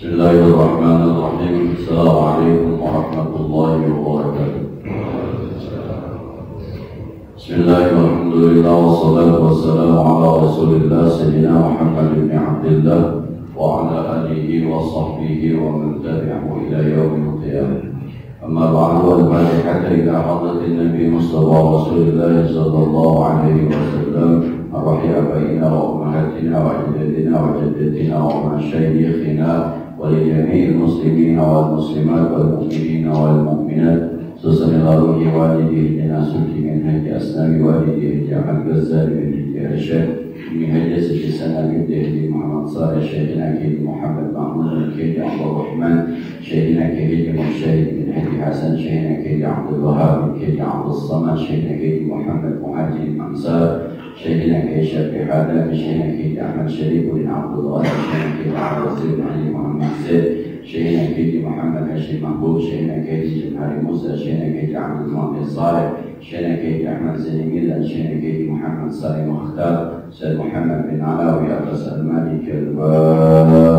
Bismillahirrahmanirrahim. Assalamualaikum warahmatullahi wabarakatuh. Bismillahirrahmanirrahim. Wassalatu wassalamu ala Rasulillah Sayyidina Muhammad bin Abdullah wa ala alihi wa sahbihi wa man tabi'ahu ila yaumil qiyamah. Amma ba'du, al-Fatihah ila hadratin Nabi Mustafa Rasulillah sallallahu alaihi wasallam. Arwah abaina wa ummahatina wa ajdadina wa jaddatina wa masyayikhina ولجميع المسلمين والمسلمات والمؤمنين والمؤمنات خصوصا لروح والدينا سلطي من هدي أسلام والديه جعل غزالي من هدي الشيخ من هدي سيد السنة من هدي محمد صالح شيخنا كيد محمد محمود كيد عبد الرحمن شيخنا كيد مشاهد من هدي حسن شيخنا كيد عبد الوهاب كيد عبد الصمد شيخنا كيد محمد مهاجر أنصار شيخنا كيد شافي حادم شيخنا كيد أحمد شريف بن عبد الله شيخنا كيد عبد الرزيق علي محمد شيخنا كيد محمد هاشم محبوب شيخنا كيد جمهوري موسى شيخنا كيد عبد المؤمن صالح شيخنا كيد أحمد زين شيخنا كيد محمد صالح مختار سيد محمد بن علاوي أقصى المالك البادعة.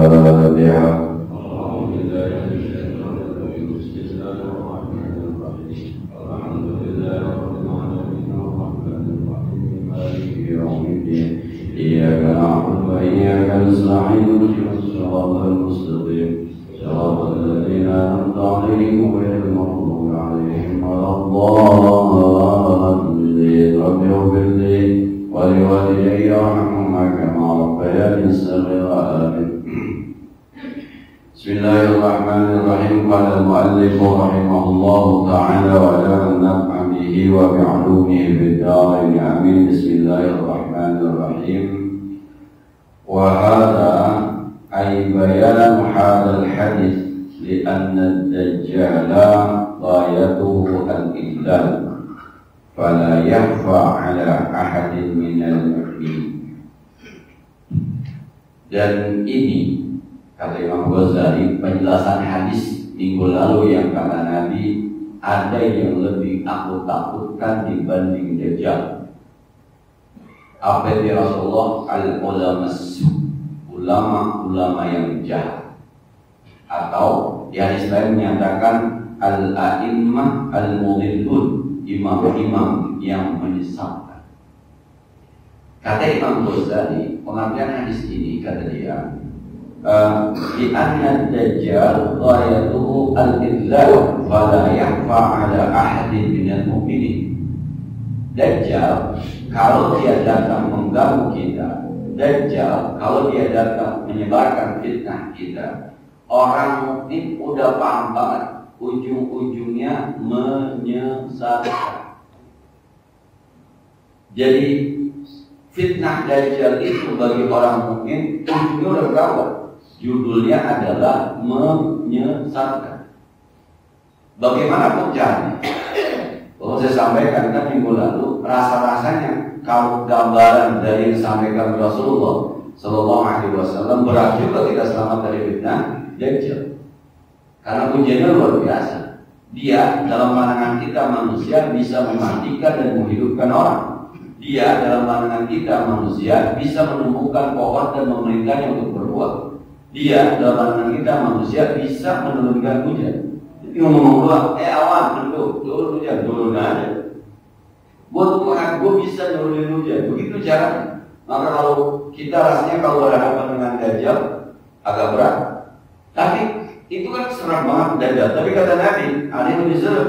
إياك نعبد وإياك نستعين اهدنا الصراط المستقيم صراط الذين أنعمت عليهم غير المغضوب عليهم ولا الضالين. رب اغفر لي ولوالدي وارحمهما كما ربياني صغيرا. آمين. بسم الله الرحمن الرحيم. قال المؤلف رحمه الله تعالى وجعل النفع به وبعلومه في الدارين. آمين. بسم الله الرحمن الرحيم. وهذا أي بيان هذا الحديث لأن الدجال غايته الإضلال فلا يخفى على أحد من المؤمنين. Dan ini kata Imam Ghazali penjelasan hadis minggu lalu yang kata Nabi ada yang lebih aku takutkan dibanding Dajjal. Apa itu Rasulullah? Ulama yang jahat, atau yang Islam menyatakan al-a'immah al-mudhillun, imam-imam yang menyesatkan. Kata Imam Ghazali, pengertian hadis ini kata dia, di anna Dajjal ghayatuhu al-idlal fala yakhfa ala ahadin minal mu'minin. Dajjal kalau dia datang mengganggu kita, Dajjal kalau dia datang menyebarkan fitnah kita, orang mukmin udah paham banget, ujung-ujungnya menyesatkan. Jadi fitnah Dajjal itu bagi orang mukmin ujungnya udah gawat. Judulnya adalah menyesatkan. Bagaimanapun caranya, kalau saya sampaikan kan minggu lalu, rasa-rasanya kalau gambaran dari yang disampaikan Rasulullah Sallallahu Alaihi Wasallam berat juga kita selamat dari fitnah Dajjal. Karena ujiannya luar biasa. Dia dalam pandangan kita manusia bisa mematikan dan menghidupkan orang. Dia dalam pandangan kita manusia bisa menumbuhkan pohon dan memerintahnya untuk berbuah. Dia dalam pandangan kita manusia bisa menurunkan hujan. Jadi ngomong doang, awan bentuk, turun hujan, turun aja. Gue bisa nurunin hujan, begitu caranya. Maka kalau kita rasanya kalau berhadapan dengan Dajjal agak berat. Tapi itu kan serem banget Dajjal. Tapi kata Nabi, ada yang lebih serem,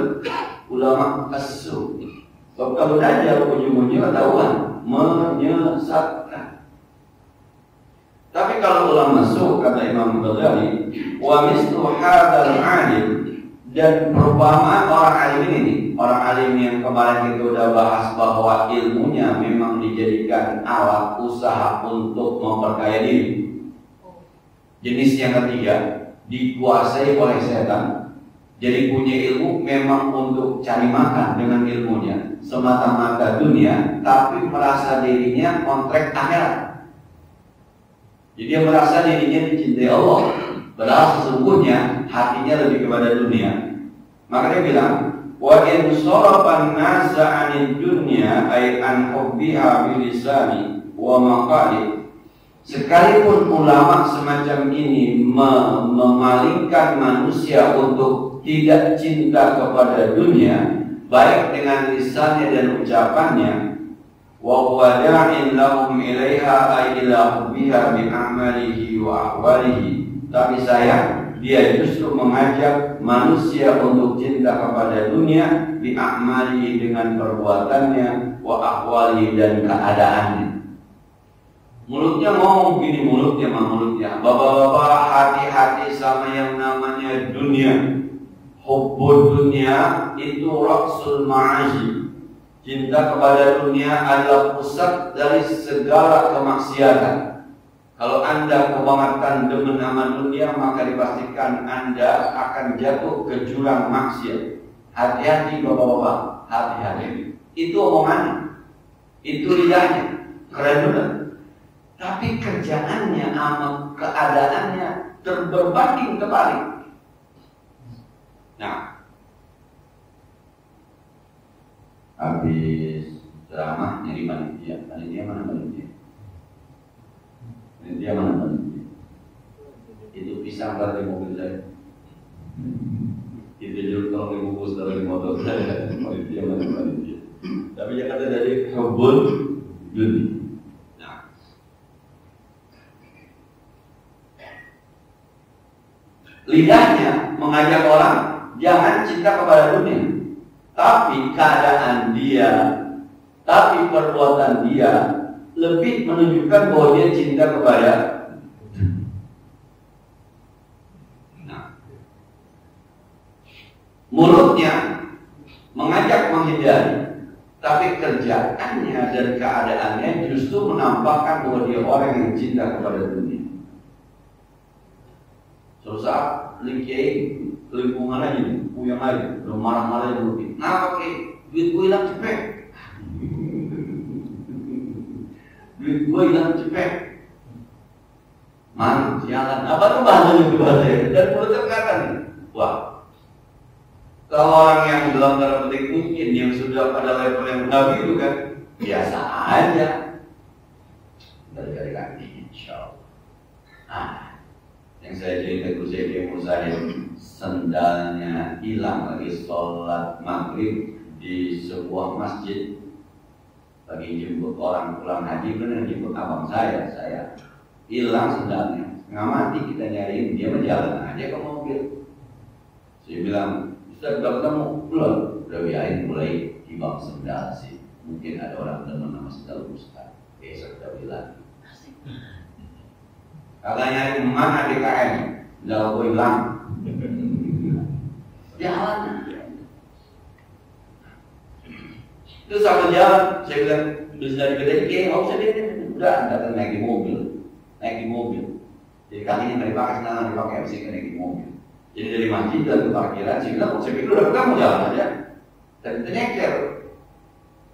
ulama asu. Sebab kalau Dajjal ujung-ujungnya ketahuan menyesatkan. Tapi kalau ulama asu, kata Imam Ghazali, wa mislu hadzal alim, dan perumpamaan orang alim ini, orang alim yang kemarin kita udah bahas bahwa ilmunya memang dijadikan alat usaha untuk memperkaya diri. Jenis yang ketiga, dikuasai oleh setan. Jadi punya ilmu memang untuk cari makan dengan ilmunya, semata-mata dunia, tapi merasa dirinya kontrak akhirat. Jadi dia merasa dirinya dicintai Allah, padahal sesungguhnya hatinya lebih kepada dunia. Maka dia bilang, wa in sarafa an-nasa 'anil dunya ay an hubbiha bi lisani wa maqali Sekalipun ulama semacam ini memalingkan manusia untuk tidak cinta kepada dunia, baik dengan lisannya dan ucapannya, wa huwa da'in lahum ilaiha ay ila hubbiha bi a'malihi wa ahwalihi. Tapi sayang, dia justru mengajak manusia untuk cinta kepada dunia bi a'malihi dengan perbuatannya, wa ahwalihi dan keadaannya. Mulutnya ngomong begini, mulutnya. Bapak-bapak, hati-hati sama yang namanya dunia. Hubbud dunia itu ra'sul ma'aji. Cinta kepada dunia adalah pusat dari segala kemaksiatan. Kalau Anda kebangetan demen sama dunia, maka dipastikan Anda akan jatuh ke jurang maksiat. Hati-hati bapak-bapak, hati-hati. Itu omongannya, itu lidahnya, keren benar. Tapi kerjaannya sama keadaannya berbanding terbalik. Nah, habis ceramah nyari panitia mana panitia? Itu pisang taruh di mobil saya. Itu jeruk tolong dibungkus taruh di motor saya. Panitia. Tapi yang kata dari hubbud dunia. Lidahnya mengajak orang jangan cinta kepada dunia, tapi keadaan dia, tapi perbuatan dia lebih menunjukkan bahwa dia cinta kepada dunia. Nah, mulutnya mengajak menghindari, tapi kerjaannya dan keadaannya justru menampakkan bahwa dia orang yang cinta kepada dunia. Suatu saat lingkungan aja nih, puyang aja, udah marah-marah yang lebih. Kenapa Ki? Duit gue hilang cepet. Mana sialan? Apa tuh bahasanya itu bahasanya? Dan mulutnya berkata nih, wah, kalau orang yang dalam tanda petik mungkin yang sudah pada level yang nabi itu kan biasa aja. Dari kaki, insya Allah. Yang saya cerita itu saya demo saya sendalnya hilang lagi sholat maghrib di sebuah masjid, lagi jemput orang pulang haji, benar jemput abang saya hilang sendalnya, nggak mati kita nyariin, dia berjalan aja ke mobil. Saya bilang, Ustaz udah ketemu? Belum. Udah biarin mulai timbang sendal sih, mungkin ada orang demen nama sendal Ustaz. Besok udah bilang katanya mana DKM, sendal gue hilang. Jalan. Itu sambil jalan, saya bilang bisa digede-gede, nggak usah deh, udah datang naik di mobil. Jadi kakinya nggak dipakai, senang dipakai, habis itu naik di mobil. Jadi dari masjid dan ke parkiran, saya pikir udah ketemu jalan aja, dan itu nyeker.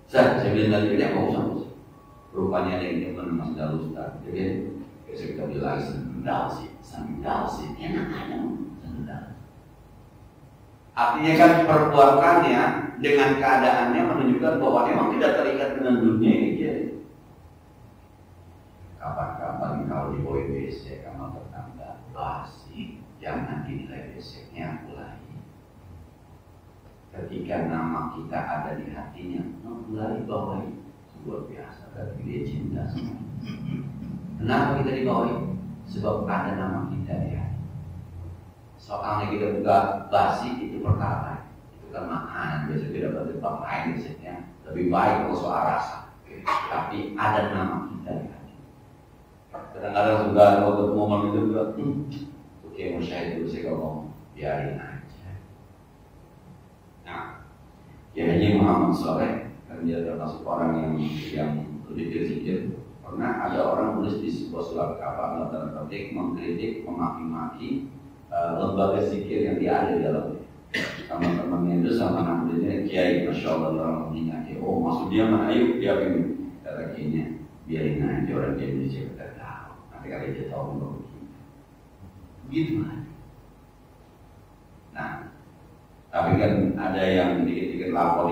Saya bilang tadi dia nggak usah. Rupanya ada yang depan sama sendal Ustaz. Jadi besok kita bilang sendal sih, enak aja sendal. Artinya kan perbuatannya dengan keadaannya menunjukkan bahwa memang tidak terikat dengan dunia ini dia. Kapan-kapan kalau di WC kamar tetangga basi, jangan dinilai WC-nya mulai. Ketika nama kita ada di hatinya, mulai bawahi. Luar biasa, berarti dia cinta sama. Kenapa kita dibawahi? Sebab ada nama kita di hati. Soalnya kita buka basi itu perkara, itu kan makanan biasa tidak dapat tempat lain biasanya. Lebih baik kalau soal rasa, tapi ada nama kita di hati. Kadang-kadang juga waktu momen itu juga, oke mau saya itu saya kalau biarin aja. Nah, Kiai Muhammad Soleh kan dia termasuk orang yang lebih berzikir. Pernah ada orang tulis di sebuah surat kabar dalam petik mengkritik, memaki-maki lembaga zikir yang dia ada di dalamnya. Teman-temannya itu sama namanya Kiai, Masya Allah orang mengingat, oh maksud dia mana, ayo dia pengen kata Kiainya, biarin aja orang di Indonesia kita tahu, nanti kali dia tahu bahwa begitu kan. Nah, tapi kan ada yang dikit-dikit lapor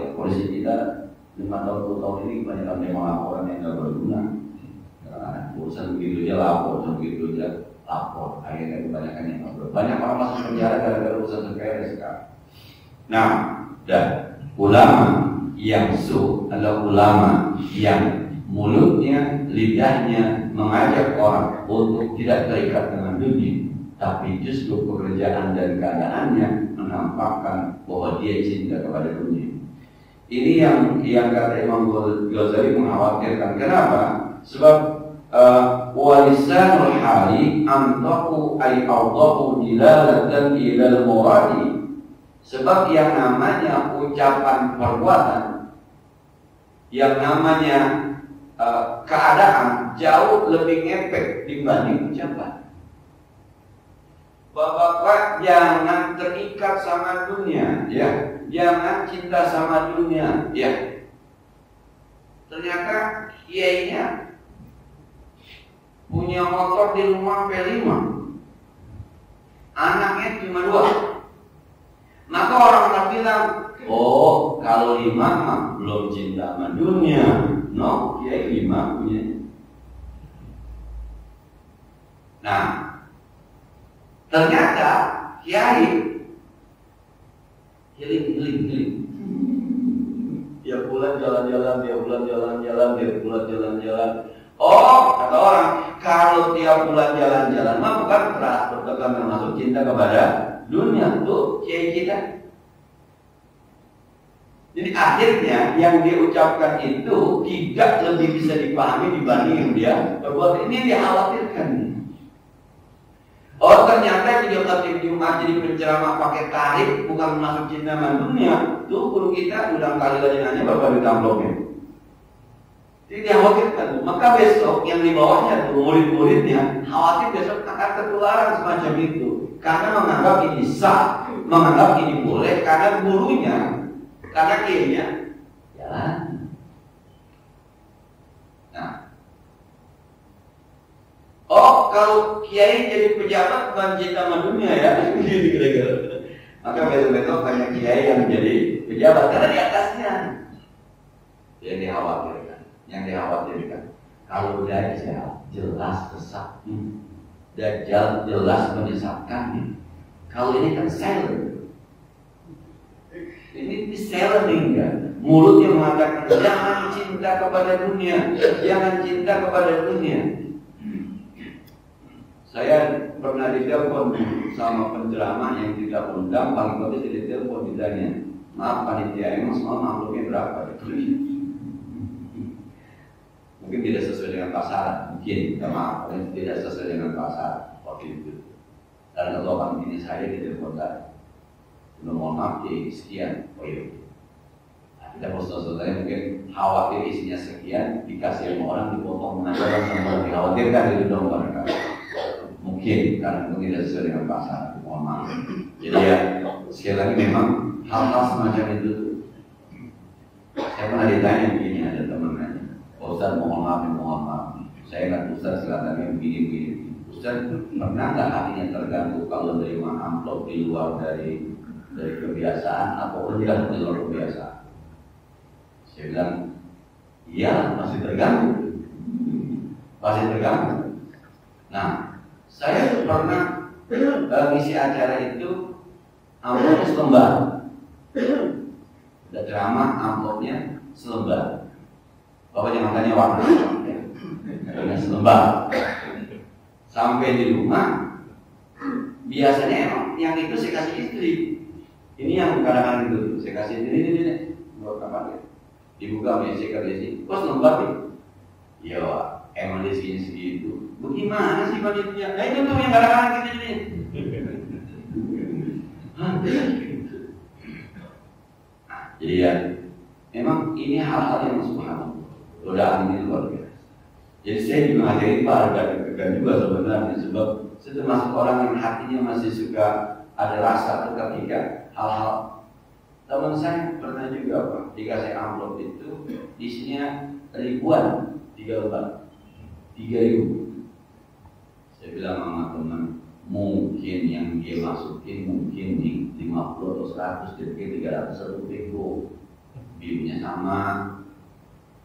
ya. Polisi kita 5 tahun 10 tahun ini kebanyakan memang laporan yang nggak berguna, Urusan begitu aja lapor, begitu aja lapor. Akhirnya kebanyakan yang lapor. Banyak orang masuk penjara gara-gara urusan sepele sekarang. Nah, dan ulama yang adalah ulama yang mulutnya, lidahnya mengajak orang untuk tidak terikat dengan dunia, tapi justru pekerjaan dan keadaannya menampakkan bahwa dia cinta kepada dunia. Ini yang kata Imam Ghazali mengkhawatirkan. Kenapa? Sebab walisanul hali antaku ay awdahu dilalatan ilal muradi. Sebab yang namanya ucapan perbuatan, yang namanya keadaan jauh lebih ngepek dibanding ucapan. Bapak-bapak jangan terikat sama dunia, ya. Jangan cinta sama dunia, ya. Ternyata kiainya punya motor di rumah P5, anaknya cuma 2. Maka orang tak bilang, oh kalau 5 mah belum cinta sama dunia. No, kiai 5 punya. Nah, ternyata kiai healing. Dia pulang jalan-jalan, dia pulang jalan-jalan. Oh, kata orang, kalau dia pulang jalan-jalan mah bukan bertekan termasuk cinta kepada dunia. Tuh kiai kita. Jadi akhirnya yang dia ucapkan itu tidak lebih bisa dipahami dibanding yang dia berbuat. Ini dia khawatirkan. Oh, ternyata dia khatib Jumat jadi penceramah pakai tarik, bukan masuk cinta sama dunia. Tuh guru kita udah kali lagi nanya bapak di amplopnya. Jadi dia khawatirkan. Maka besok yang di bawahnya tuh murid-muridnya khawatir besok akan ketularan semacam itu. Karena menganggap ini sah, menganggap ini boleh, karena gurunya, karena kiainya jalan. Nah, oh kalau kiai jadi pejabat bukan cinta sama dunia ya, gitu kira-kira. Maka besok-besok banyak kiai yang jadi pejabat karena di atasnya. Yang dikhawatirkan. Kalau Dajjal jelas sesat, Dajjal jelas menyesatkan. Kalau ini kan silent. Ini silent kan. Mulutnya mengatakan jangan cinta kepada dunia, jangan cinta kepada dunia. Saya pernah ditelepon sama penceramah yang tidak undang, paling penting ditelepon ditanya, maaf panitia emang semua makhluknya berapa? Mungkin tidak sesuai dengan pasaran, mungkin maaf, tidak sesuai dengan pasaran waktu itu. Dan kalau panitia saya ditelepon tadi, mohon maaf sekian, oh iya. Kita saudara mungkin khawatir isinya sekian, dikasih sama orang dipotong mengajar sama dikhawatirkan itu dong mereka. Mungkin karena itu tidak sesuai dengan pasar, mohon maaf. Jadi ya sekali lagi memang hal-hal semacam itu tuh. Saya pernah ditanya begini, ada teman nanya, Ustaz mohon maaf, saya nggak Ustaz silakan begini. Ustaz pernah nggak hatinya terganggu kalau menerima amplop di luar dari kebiasaan atau rendah di luar kebiasaan? Saya bilang, iya masih terganggu. Nah, saya pernah ngisi acara itu amplopnya selembar. Ada ceramah amplopnya selembar. Bapak jangan tanya warna, ya. Selembar. Sampai di rumah, biasanya emang yang itu saya kasih istri. Ini yang kadang-kadang itu saya kasih ini buat kapan ya? Dibuka saya kasih, kok selembar nih? Ya, emang di sini segitu. Bagaimana sih budgetnya? Nah itu tuh yang kadang-kadang kita jadi. Jadi ya, memang ini hal-hal yang subhanallah. Godaan ini luar biasa. Jadi saya juga ngajarin Pak dan juga sebenarnya sebab saya termasuk orang yang hatinya masih suka ada rasa ketika hal-hal. Teman saya pernah juga Pak dikasih amplop itu isinya ribuan, 3 lembar, 3.000. Saya bilang sama teman, mungkin yang dia masukin mungkin di 50 atau 100, kira-kira 300 birunya sama.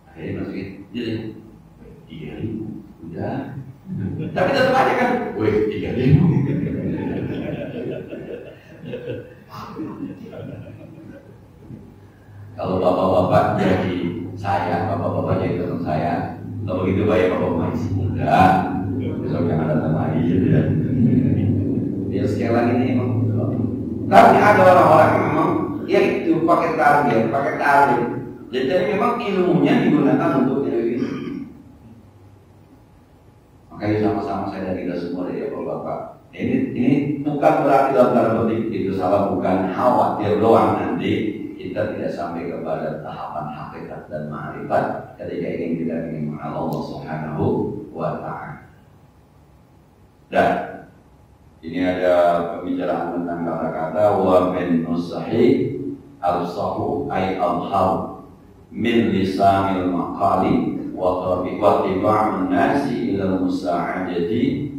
Akhirnya masukin, jadi 3.000. Udah. Tapi tetap aja kan, wih 3.000. Kalau bapak-bapak jadi saya, bapak-bapak jadi teman saya, kalau begitu bayar bapak masih muda, besok jangan datang lagi gitu ya. Dia sekali lagi nih emang. Tapi ada orang-orang yang memang ya itu pakai target. Jadi memang ilmunya digunakan untuk itu. Makanya sama-sama saya dari kita semua ya bapak-bapak. Ini bukan berarti dalam tanda petik itu salah, bukan khawatir doang nanti kita tidak sampai kepada tahapan hakikat dan ma'rifat ketika ingin kita ingin mengenal Allah Subhanahu wa ta'ala. Dan ini ada pembicaraan tentang kata-kata wa min nusahi al-sahu ay al-hal min lisanil maqali wa tiba'un nasi ila musa'adati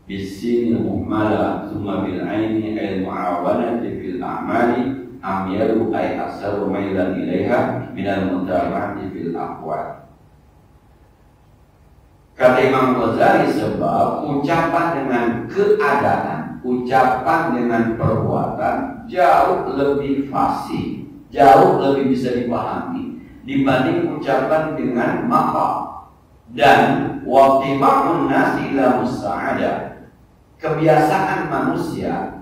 bisinil muhmala thumma bil aini ay mu'awanati fil a'mali amyalu ay aksaru mailan ilaiha minal mutaba'ati fil aqwal. Kata Imam Ghazali, sebab ucapan dengan keadaan, ucapan dengan perbuatan jauh lebih fasih, jauh lebih bisa dipahami dibanding ucapan dengan maqal. Dan waqti'un nasi ila musa'ada, kebiasaan manusia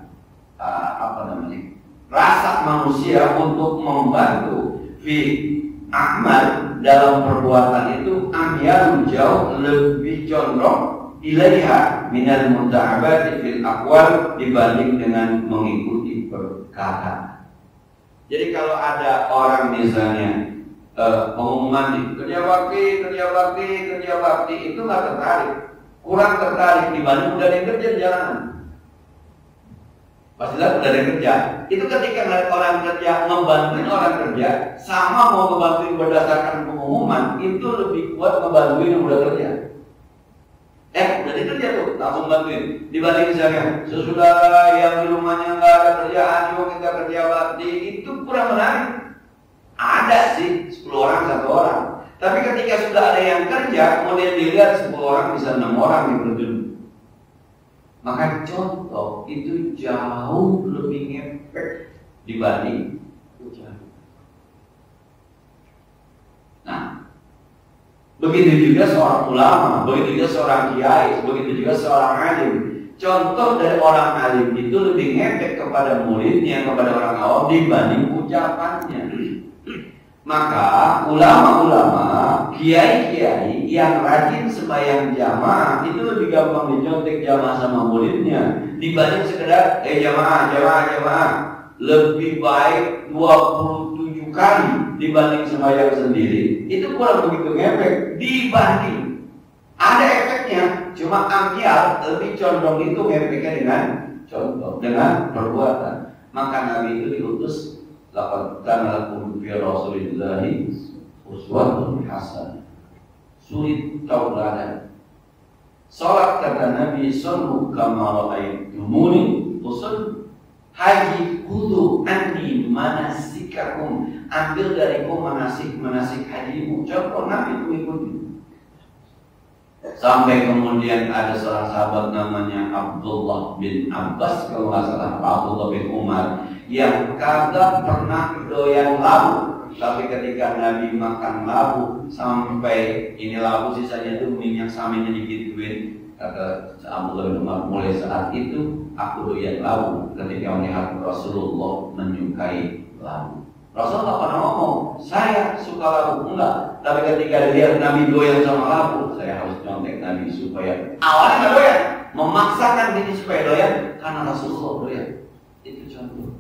rasa manusia untuk membantu fi amal dalam perbuatan itu amyal jauh lebih condong ilaiha minal muta'abati fil aqwal dibanding dengan mengikuti perkataan. Jadi kalau ada orang misalnya pengumuman kerja bakti itu nggak tertarik, kurang tertarik dibanding udah ada yang kerja di jalanan. Pastilah udah ada yang kerja. Itu ketika ngeliat orang kerja, ngebantuin orang kerja, sama mau ngebantuin berdasarkan pengumuman, itu lebih kuat ngebantuin yang udah kerja. Udah dikerja tuh, langsung bantuin. Dibanding misalnya, sesudah yang di rumahnya nggak ada kerjaan, yuk kita kerja bakti, itu kurang menarik. Ada sih 10 orang 1 orang. Tapi ketika sudah ada yang kerja, kemudian dilihat 10 orang bisa 6 orang yang terjun. Maka contoh itu jauh lebih ngefek dibanding ucapan. Nah, begitu juga seorang ulama, begitu juga seorang kiai, begitu juga seorang alim. Contoh dari orang alim itu lebih ngefek kepada muridnya, kepada orang awam dibanding ucapannya. Maka ulama-ulama, kiai-kiai yang rajin sembahyang jamaah itu lebih gampang dicontek jamaah sama muridnya dibanding sekedar jamaah. Lebih baik 27 kali dibanding sembahyang sendiri. Itu kurang begitu ngefek dibanding. Ada efeknya, cuma amyal lebih condong itu ngefeknya dengan contoh, dengan perbuatan. Maka Nabi itu diutus laqad kana lakum fi rasulillahi uswatun hasanah. Suri tauladan. Salat kata Nabi sallu kama ra'aitumuni usalli. Haji kudu anni manasikakum. Ambil dariku manasik hajimu. Contoh Nabi itu ikuti. Sampai kemudian ada seorang sahabat namanya Abdullah bin Abbas, kalau nggak salah Abdullah bin Umar, yang kagak pernah doyan labu. Tapi ketika Nabi makan labu sampai ini labu sisanya itu minyak saminnya digituin, kata Abdullah bin Umar, mulai saat itu aku doyan labu. Ketika melihat Rasulullah menyukai labu, Rasulullah pernah ngomong, saya suka labu, enggak. Tapi ketika dilihat Nabi doyan sama labu, saya harus nyontek Nabi supaya awalnya nggak doyan, memaksakan diri supaya doyan karena Rasulullah doyan. Itu contoh.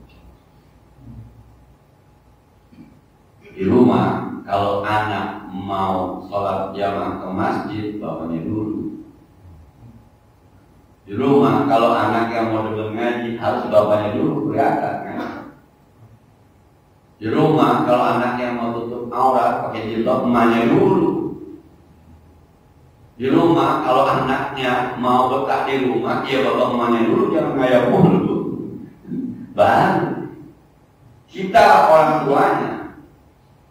Di rumah, kalau anak mau sholat jamaah ke masjid, bapaknya dulu. Di rumah, kalau anak yang mau dengar ngaji, harus bapaknya dulu, kelihatan kan? Di rumah, kalau anak yang mau tutup aurat pakai jilbab, emaknya dulu. Di rumah, kalau anaknya mau betah di rumah, ya bapak emaknya dulu, jangan ngayap dulu. Baru kita orang tuanya.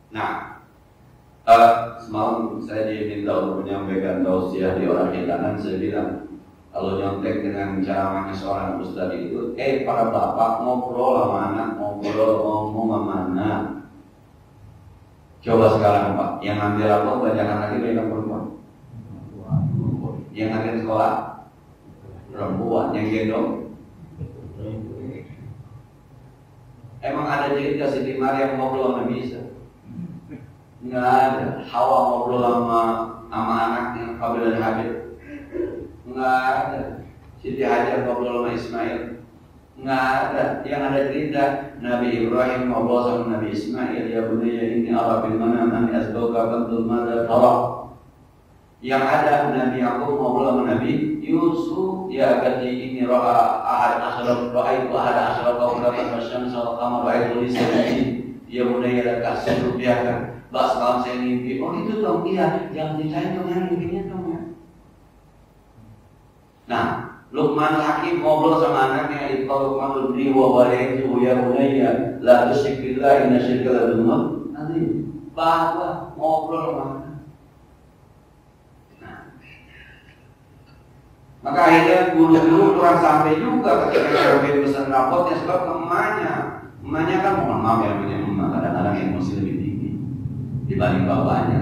Nah, Semalam saya diminta untuk menyampaikan tausiah di orang hidangan. Saya bilang, kalau nyontek dengan ceramahnya seorang ustaz itu, para bapak ngobrol sama anak, ngomong sama anak. Coba sekarang Pak, yang ngambil apa banyakan lagi banyak perempuan. Yang ngambil sekolah perempuan, yang gendong. Emang ada cerita Siti Maryam ngobrol sama Nabi Isa? Nggak ada. Hawa ngobrol sama anaknya Qabil dan Habil? Nggak ada. Siti Hajar ngobrol sama Ismail? Nggak ada. Yang ada cerita Nabi Ibrahim ngobrol sama Nabi Ismail, ya bunayya inni ara bil manam anni asbauka fanzur madza tara. Yang ada Nabi Yakub ngobrol sama Nabi Yusuf, ya abati inni ra'aitu ahada asyara kawkaban wasyamsa wal qamara ra'aitu li sajidin, ya bunayya la tahzan biha. Bas malam saya mimpi. Oh itu dong dia, yang dicari dong yang mimpinya dong ya. Nah, Luqman Hakim ngobrol sama anaknya, Luqman ibni wa walidayhi ya bunayya la tusyrik billah inna syirka la dzulmun adzim. Bahwa ngobrol sama anak. Nah, maka akhirnya guru-guru kurang sampai juga ketika saya pesan rapotnya sebab emaknya. Emaknya kan mohon maaf ya, punya emak kadang-kadang emosi lebih tinggi dibanding bapaknya.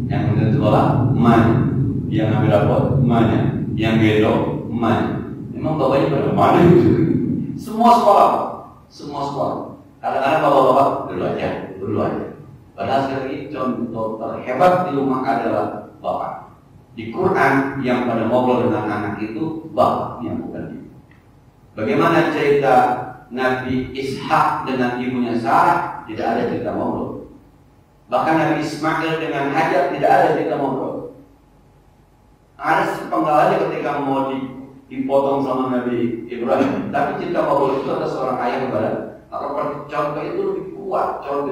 Yang kemudian sekolah emaknya, yang ngambil rapot emaknya, yang gendong emaknya. Memang bapaknya pada mana itu? Semua sekolah. Kadang-kadang bapak-bapak dulu aja. Padahal sekali contoh terhebat di rumah adalah bapak. Di Quran yang pada ngobrol dengan anak itu bapaknya, bukan dia. Bagaimana cerita Nabi Ishak dengan ibunya Sarah? Tidak ada cerita ngobrol. Bahkan Nabi Ismail dengan Hajar tidak ada cerita ngobrol. Ada sepenggal aja ketika mau dipotong sama Nabi Ibrahim. Tapi cerita ngobrol itu ada seorang ayah kepada maka contoh itu lebih kuat. Kalau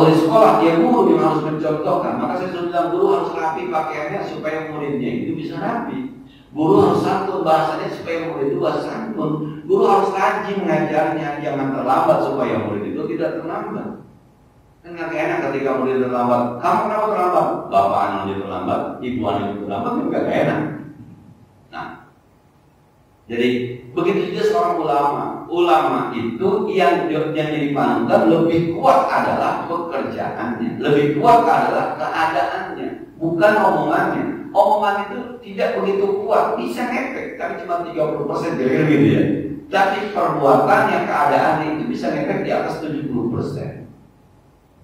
di sekolah dia guru yang harus mencontohkan. Maka saya sudah bilang guru harus rapi pakaiannya supaya muridnya itu bisa rapi. Guru harus santun bahasanya supaya murid itu bahasa santun. Guru harus rajin mengajarnya, jangan terlambat supaya murid itu tidak terlambat. Kan nggak enak ketika murid terlambat. Kamu kenapa terlambat? Bapak anak terlambat, ibu anak terlambat, kan nggak enak. Nah, jadi begitu juga seorang ulama. Ulama itu yang jadi panutan lebih kuat adalah pekerjaannya, lebih kuat adalah keadaannya, bukan omongannya. Omongan itu tidak begitu kuat, bisa ngefek, tapi cuma 30% kira-kira gitu ya. Tapi perbuatannya, keadaannya itu bisa ngefek di atas 70%.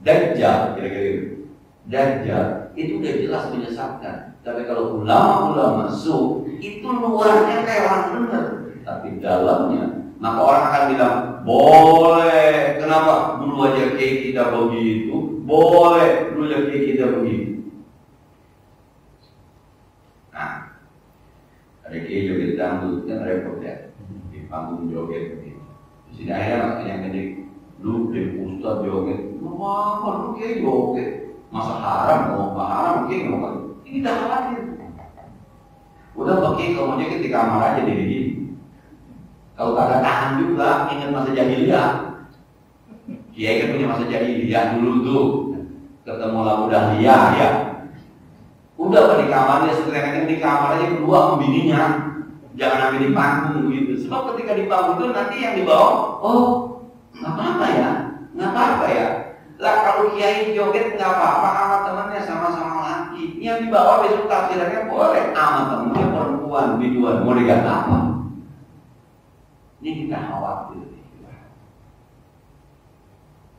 Dajjal, kira-kira gitu. Dajjal itu udah jelas menyesatkan. Tapi kalau ulama-ulama su itu luarnya kayak orang benar, tapi dalamnya, maka orang akan bilang boleh. Kenapa? Dulu aja kayak kita begitu. Boleh. Dulu aja kayak kita begitu. Nah, ada kayak joget dangdut kan repot ya. Di panggung joget begitu. Di sini akhirnya yang gede lu dari ustaz joget. Lu kayak joget. Masa haram? Mau haram? Kayak nggak? Ini dah khawatir. Udah pakai kalau joget di kamar aja deh begini. Kalau kagak tahan juga, ingat masa jahiliyah. Kiai kan punya masa jahiliyah dulu tuh. Ketemu lagu dahlia ya. Udah di kamarnya, setelahnya di kamar aja kedua sama bininya. Jangan ambil di panggung gitu. Sebab ketika di panggung itu nanti yang dibawa, oh nggak apa-apa ya, nggak apa-apa ya. Lah kalau kiai joget nggak apa-apa sama temannya sama-sama laki. Yang dibawa besok tafsirannya boleh sama temannya perempuan, biduan. Mau dikata apa? Ini kita khawatir.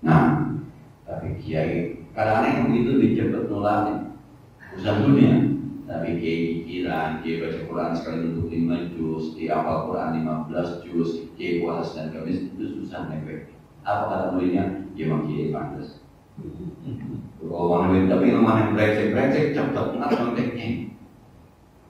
Nah, tapi kiai kadang-kadang begitu dijemput nolaknya urusan dunia. Tapi kiai pikiran, kiai baca Quran sekali untuk 5 juz, kiai hafal Quran 15 juz, kiai puasa dan Kamis itu susah nefek. Apa kata muridnya? Dia memang kiai pantas. Kalau orang tapi yang brengsek cepet nggak konteknya.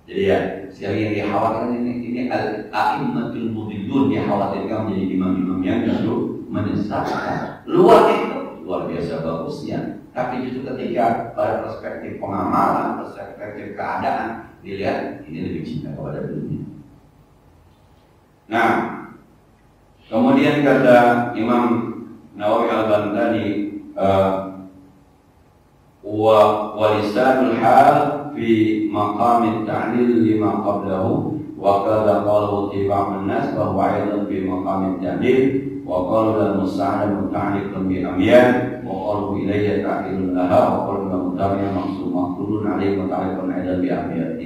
Jadi ya, sekali yang dikhawatirkan ini al-a'immatul mudillun, dia khawatirkan menjadi imam-imam yang justru menyesatkan. Luarnya itu luar biasa bagusnya, tapi justru ketika pada perspektif pengamalan, perspektif keadaan, dilihat ini lebih cinta kepada dunia. Nah, kemudian kata Imam Nawawi Al-Bantani walisanul hal fi maqam at-ta'lil lima qablahu wa qala qalu tiba'un nas wa huwa aidan fi maqam at-ta'lil wa qala al-musta'an muta'alliqun bi amyan wa qalu ilayya ta'lilun laha wa qala muta'alliqun maqsudun alaihi muta'alliqun aidan bi amyan.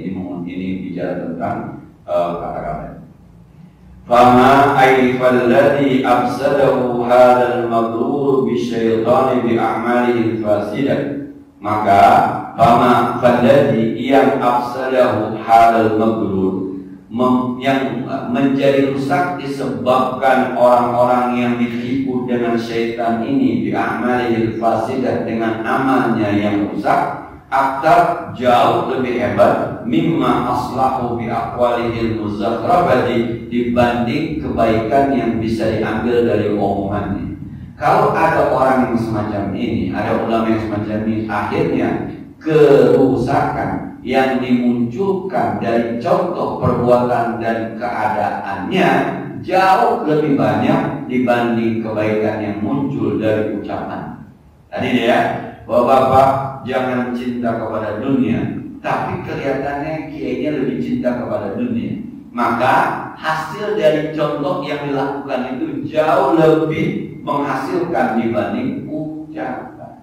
Ini bicara tentang kata-kata. Fama ay falladhi afsadahu hadzal maghrur bisyaitan bi a'malihi fasidah. Maka fama falladhi yang afsadahu hadzal maghrur yang menjadi rusak disebabkan orang-orang yang ditipu dengan syaitan ini bi a'malihi fasidah, dengan amalnya yang rusak, aktar jauh lebih hebat mimma aslahu bi aqwalihil muzakhrabati, dibanding kebaikan yang bisa diambil dari omongannya. Kalau ada orang yang semacam ini, ada ulama yang semacam ini, akhirnya kerusakan yang dimunculkan dari contoh perbuatan dan keadaannya jauh lebih banyak dibanding kebaikan yang muncul dari ucapan. Tadi dia, Bapak jangan cinta kepada dunia, tapi kelihatannya kiainya lebih cinta kepada dunia. Maka hasil dari contoh yang dilakukan itu jauh lebih menghasilkan dibanding ucapan.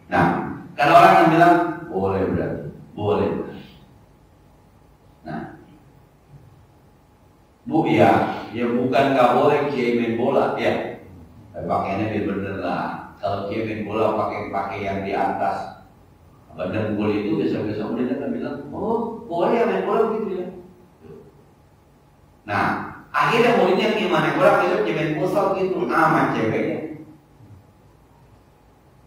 Nah, kalau orang yang bilang boleh berarti boleh. Nah, Bu ya bukan nggak boleh kiai main bola ya. Pakaiannya biar bener lah. Kalau kiai main bola pakai yang di atas badan gol itu, biasa-biasa murid akan bilang, oh boleh ya main bola begitu ya. Nah, akhirnya muridnya gimana? Bola besok main futsal gitu, aman ceweknya.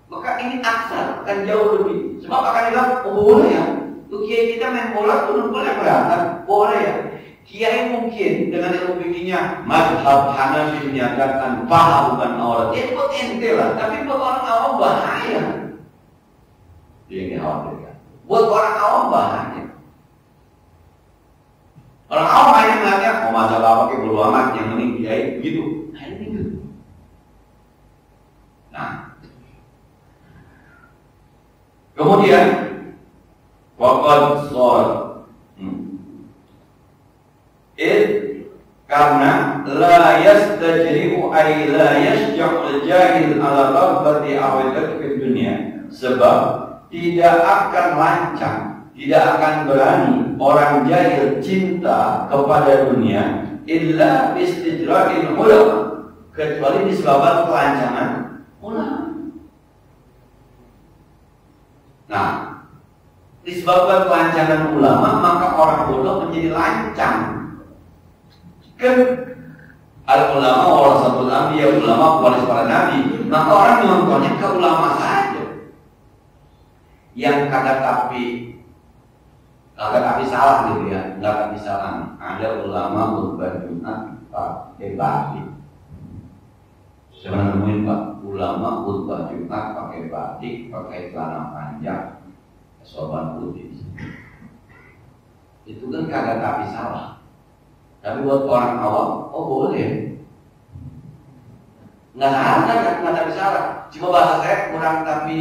Maka ini aksar akan jauh lebih. Sebab akan bilang, oh boleh ya. Tuh kiai kita main bola tuh boleh berantem, boleh ya. Kiai mungkin dengan ilmu fikihnya mazhab Hanafi menyatakan paha bukan aurat. Ya buat ente lah, tapi buat orang awam bahaya. Ini khawatirkan. Buat orang awam bahaya. Orang awam hanya melihatnya, oh masalah apa ke bodo amat, yang penting kiai begitu. Nah ini gitu. Nah, kemudian waqad shor karena la yastajri'u ay la yasja'ul jahil ala rabbati awadat ke dunia, sebab tidak akan lancang, tidak akan berani orang jahil cinta kepada dunia illa bistijra'il ulama, kecuali disebabkan kelancangan ulama. Nah, disebabkan kelancangan ulama, maka orang bodoh menjadi lancang. Kan al-ulama warasatul anbiya, ulama pewaris para nabi, maka orang menontonnya ke ulama saja. Yang kagak tapi salah gitu ya, nggak tapi salah. Ada ulama khutbah Jumat pakai batik. Saya pernah nemuin Pak, ulama khutbah Jumat pakai batik, pakai celana panjang, sorban putih. Itu kan kagak tapi salah. Tapi buat orang awam, oh boleh. Nggak salah, nggak tapi salah. Cuma bahasa saya kurang tapi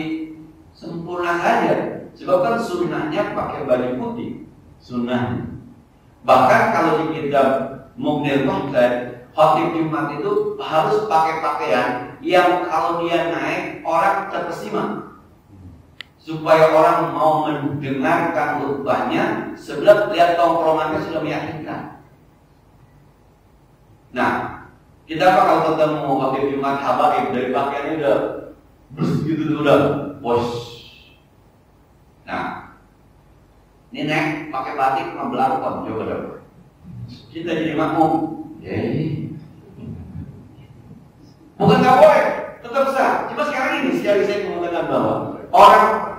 sempurna saja. Sebab kan sunnahnya pakai baju putih, sunnahnya. Bahkan kalau di kitab Mughnil Muhtaj, khatib Jumat itu harus pakai pakaian yang kalau dia naik orang terkesima, supaya orang mau mendengarkan khutbahnya sebelum lihat tongkrongannya sudah meyakinkan. Nah, kita apa kalau ketemu khatib Jumat habaib dari pakaiannya udah gitu udah bos. Nah, ini naik pakai batik membelakon, coba dong. Kita jadi makmum. Bukan nggak boleh, tetap sah. Cuma sekarang ini sekali saya mengatakan bahwa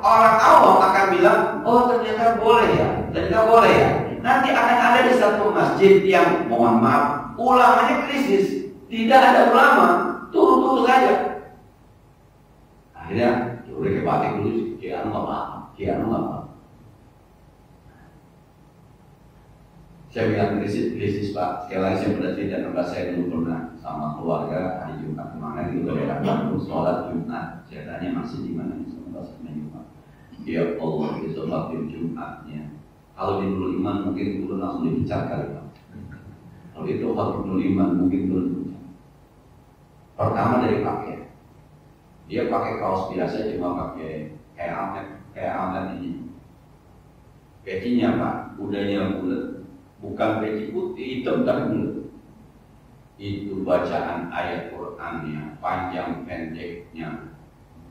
orang awam akan bilang, oh ternyata boleh ya, ternyata boleh ya. Nanti akan ada di satu masjid yang mohon maaf, ulamanya krisis, tidak ada ulama, turun saja. Akhirnya udah ke batik dulu, kian nggak apa. Saya bilang krisis Pak. Sekali lagi saya berarti dan saya dulu pernah sama keluarga hari Jumat kemarin di daerah Bandung sholat Jumat. Saya tanya masih di mana sama sholat Jumat. Ya Allah itu waktu Jumatnya. Kalau di Nurul Iman mungkin turun langsung dipecat kali Pak. Kalau itu waktu Nurul Iman mungkin turun dipecat. Pertama dari pakaian. Dia pakai kaos biasa cuma pakai kayak amet ini. Pecinya Pak, udahnya bulat. Bukan peci putih, hitam tapi bulat. Itu bacaan ayat Qur'annya, panjang pendeknya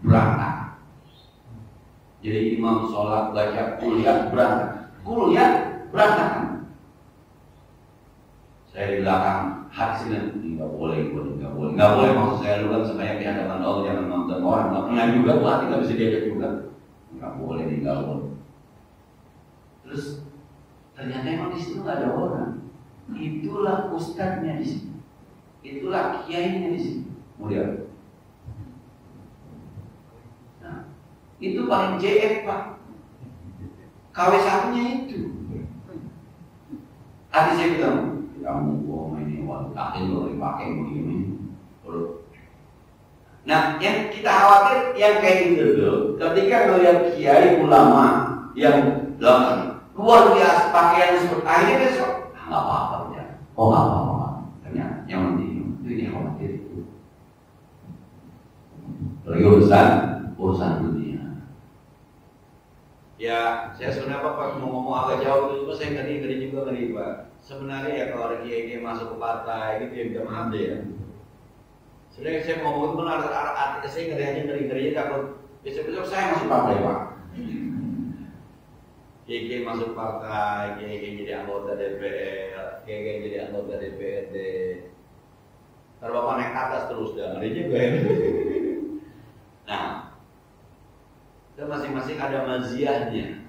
berantakan. Jadi imam sholat baca kuliah berantakan. Saya di belakang hasilnya nggak boleh maksud saya lu kan sebanyak di hadapan Allah jangan nonton orang, nggak pernah juga buat kita bisa diajak juga, nggak boleh. Terus ternyata emang di situ nggak ada orang. Itulah ustadznya di sini, itulah kiainya di sini. Mulia. Nah, itu paling JF Pak. KW1-nya itu. Hati saya bilang, kamu bohong ini akhir kalau dipakai begini. Nah, yang kita khawatir yang kayak gitu dulu. Ketika melihat kiai ulama yang luar biasa pakaian seperti akhirnya besok nggak apa-apa ya. Oh nggak apa-apa. Ternyata yang penting itu yang khawatir itu. Lagi urusan dunia. Ya, saya sebenarnya Pak mau ngomong agak jauh itu, saya ngeri Pak. Sebenarnya ya kalau ada kiai masuk ke partai gitu ya minta maaf deh ya. Sebenarnya saya ngomong itu benar, saya ngeri takut besok saya masuk partai Pak. Kiai masuk partai, kiai jadi anggota DPR, kiai jadi anggota DPRD. Ntar Bapak naik atas terus dan ngeri juga ya. Nah, dan masing-masing ada maziahnya.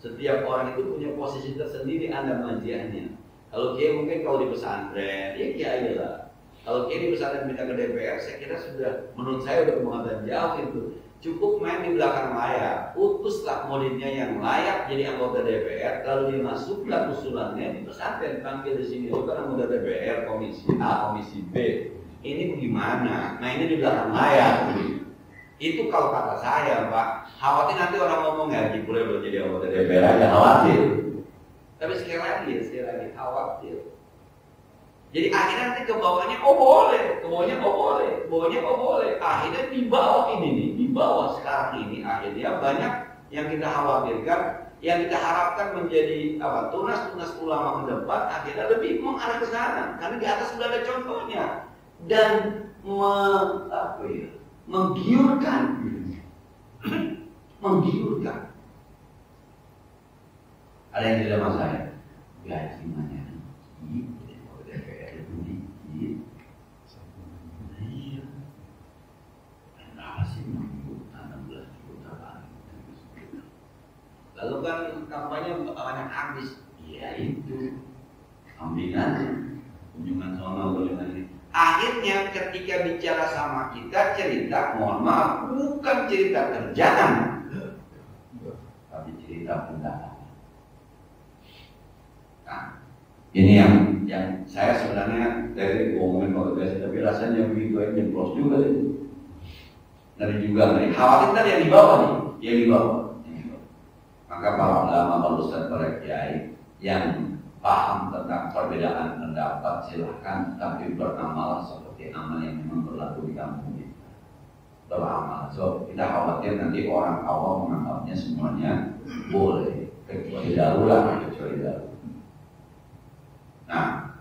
Setiap orang itu punya posisi tersendiri, ada maziahnya. Kalau kiai mungkin kalau di pesantren, ya kiai lah. Kalau kiai di pesantren minta ke DPR, saya kira sudah, menurut saya udah kemungkinan jauh itu. Cukup main di belakang layar, utuslah muridnya yang layak jadi anggota DPR, lalu dimasukkan usulannya di pesantren, panggil di sini itu kan anggota DPR komisi A, komisi B. Ini bagaimana? Nah ini di belakang layar. Itu kalau kata saya Pak, khawatir nanti orang ngomong ya boleh belum jadi anggota DPR aja, khawatir. Tapi sekali lagi khawatir. Jadi akhirnya nanti ke bawahnya boleh. Akhirnya di bawah ini nih, di bawah sekarang ini akhirnya banyak yang kita khawatirkan, yang kita harapkan menjadi tunas ulama ke depan akhirnya lebih mengarah ke sana. Karena di atas sudah ada contohnya dan menggiurkan. Ada yang tidak sama saya, gaji mana? Lalu kan kampanye banyak habis, ya itu ambil aja kunjungan sono ini. Akhirnya ketika bicara sama kita cerita, mohon maaf, bukan cerita kerjaan, tapi cerita pendapat. Nah, ini yang saya sebenarnya dari ngomongin motivasi, tapi rasanya begitu aja jemplos juga sih. Dari khawatir tadi yang di bawah nih, yang di bawah. Maka para ulama, para ustaz, para kiai yang paham tentang perbedaan pendapat silahkan, tapi beramal seperti amal yang memang berlaku di kampung kita. Beramal. So kita khawatir nanti orang awam menganggapnya semuanya boleh, kecuali darurat. Nah,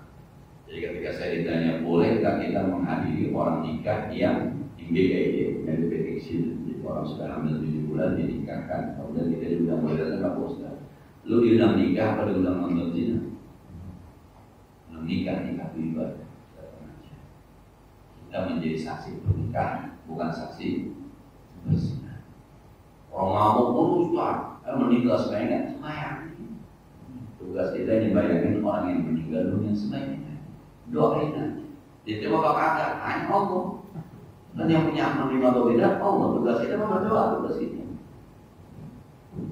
jadi ketika saya ditanya boleh nggak kita menghadiri orang nikah yang IBID yang deteksi, jadi orang sudah hamil 7 bulan dinikahkan, kemudian kita diundang boleh nggak Ustaz? Lu diundang nikah apa diundang nonton zina? Nikah itu ibadah. Kita menjadi saksi pernikahan, bukan saksi berzina. Orang mabuk pun Ustaz, meninggal sebanyak semayang. Tugas kita ini bayangin orang yang meninggal dunia sebanyak. Doain aja. Diterima apa kagak? Hanya Allah. Dan yang punya menerima atau tidak, Allah. Tugas kita berdoa, tugas kita.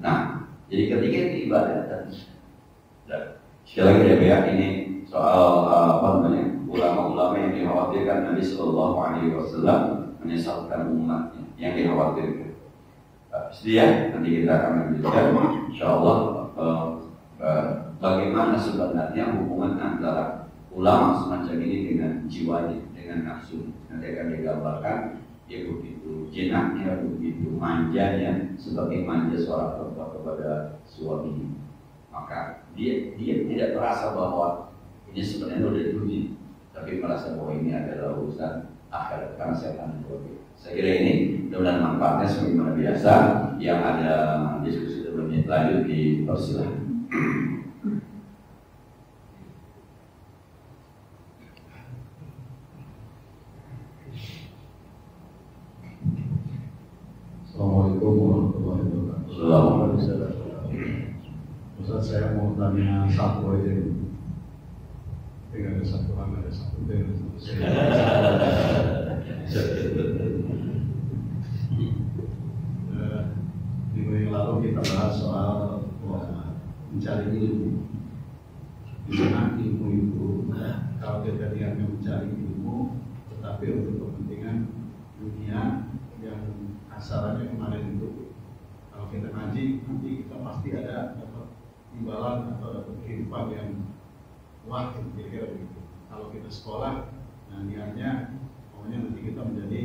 Nah, jadi ketika itu ibadah dan Sekali lagi ya, ini soal ulama-ulama yang dikhawatirkan Nabi Sallallahu Alaihi Wasallam menyesatkan umatnya yang dikhawatirkan. Sedia, nanti kita akan lanjutkan, insyaallah bagaimana sebenarnya hubungan antara ulama semacam ini dengan jiwanya, dengan nafsu. Nanti akan digambarkan dia begitu jinaknya, begitu manjanya, sebagai manja seorang perempuan kepada suaminya. Maka dia tidak merasa bahwa ini sebenarnya sudah diuji, tapi merasa bahwa ini adalah urusan akhirat karena setan itu. Saya kira ini mudah-mudahan manfaatnya sebagaimana biasa. Yang ada diskusi sebelumnya lanjut dipersilahkan. Assalamualaikum warahmatullahi wabarakatuh. Ustaz, saya mau tanya satu aja. Tidak ada satu hal, ada satu tema. Di minggu yang lalu kita bahas soal mencari ilmu. Di mana ilmu itu, kalau kita niatnya mencari ilmu, tetapi untuk kepentingan dunia yang asalnya kemarin itu, kalau kita ngaji nanti kita pasti ada dapat imbalan atau dapat kehidupan yang wah, kira-kira begitu. Kalau kita sekolah, nah niatnya pokoknya nanti kita menjadi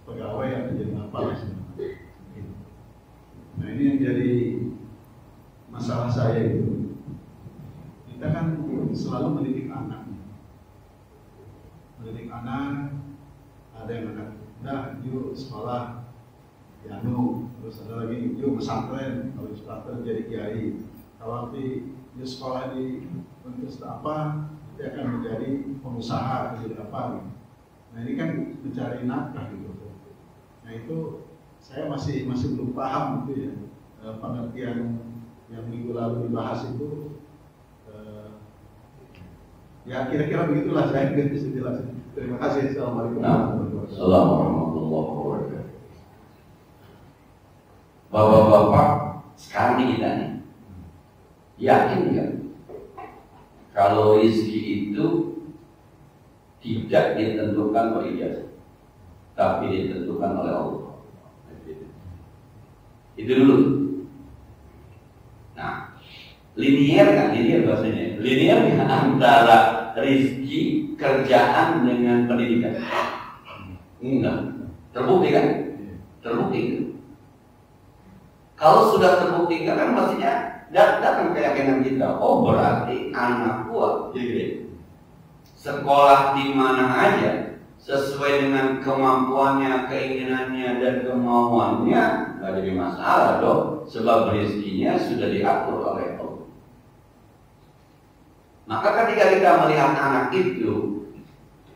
pegawai atau jadi apa lah sebenarnya. Nah ini yang jadi masalah saya itu, kita kan selalu mendidik anak, ada yang anak, nah yuk sekolah piano, terus ada lagi yuk pesantren, kalau pesantren jadi kiai, kalau nanti yuk sekolah di universitas apa, dia akan menjadi pengusaha, jadi apa gitu. Nah ini kan mencari nafkah gitu. Nah itu saya masih belum paham gitu ya, pengertian yang minggu lalu dibahas itu, ya kira-kira begitulah saya nggak bisa jelasin. Terima kasih. Assalamualaikum warahmatullahi wabarakatuh. Bapak-bapak sekarang kita nih yakin nggak kalau rezeki itu tidak ditentukan oleh ijazah, tapi ditentukan oleh Allah. Itu dulu. Nah, linear kan? Linear bahasanya. Linear antara rezeki, kerjaan dengan pendidikan. Enggak. Terbukti kan? Terbukti kan? Kalau sudah terbukti kan pastinya datang keyakinan kita. Oh berarti anak gua jadi sekolah di mana aja sesuai dengan kemampuannya, keinginannya dan kemauannya, nggak jadi masalah dong. Sebab rezekinya sudah diatur oleh Allah. Maka ketika kita melihat anak itu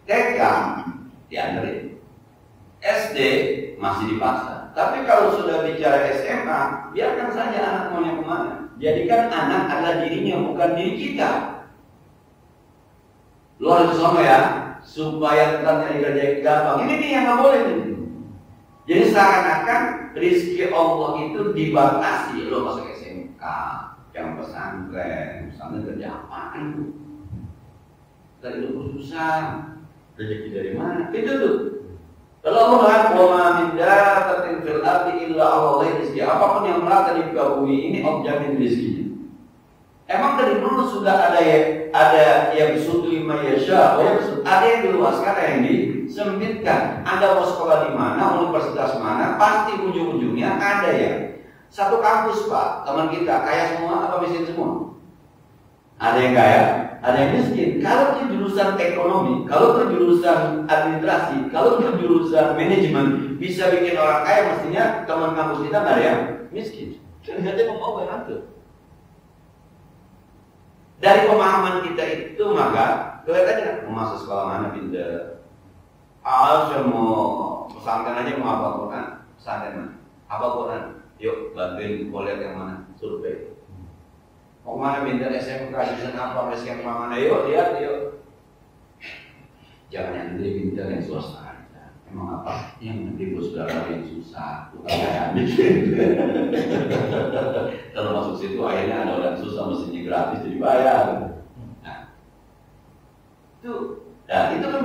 TK diantarin, SD masih dipaksa. Tapi kalau sudah bicara SMA, biarkan saja anak maunya kemana. Jadikan anak adalah dirinya, bukan diri kita. Lu harus sama ya, supaya tetap dikerjain gampang. Ini nih yang nggak boleh nih. Jadi seakan-akan rezeki Allah itu dibatasi. Lo masuk SMK, yang pesantren, kerja apaan itu? Dari lu susah, rezeki dari mana? Itu tuh. Kalau Allah wa min dabatin fil ardi illa Allah rizqi. Apapun yang melata di bumi ini objeknya rezekinya. Emang dari dulu sudah ada yang sutu lima yasha, ada yang diluaskan, ada yang disempitkan. Anda mau sekolah di mana, universitas mana, pasti ujung-ujungnya ada yang satu kampus Pak, teman kita kaya semua atau miskin semua? Ada yang kaya, ada yang miskin. Kalau itu jurusan ekonomi, kalau itu jurusan administrasi, kalau itu jurusan manajemen, bisa bikin orang kaya, mestinya teman kampus kita nggak ada yang miskin. Ternyata mau yang atur. Dari pemahaman kita itu maka kelihatannya mau masuk sekolah mana pindah. Saya mau pesantren aja mau apa Quran, pesantren mana? Apa Quran? Yuk bantuin boleh yang mana? Survei. Mau mana pindah SMK jurusan apa? SMK mana? Yuk lihat yuk. Jangan yang negeri pindah yang swasta aja. Emang apa? Yang negeri bos saudara yang susah, bukan kayak miskin. Kalau masuk situ akhirnya ada orang susah mestinya gratis jadi bayar.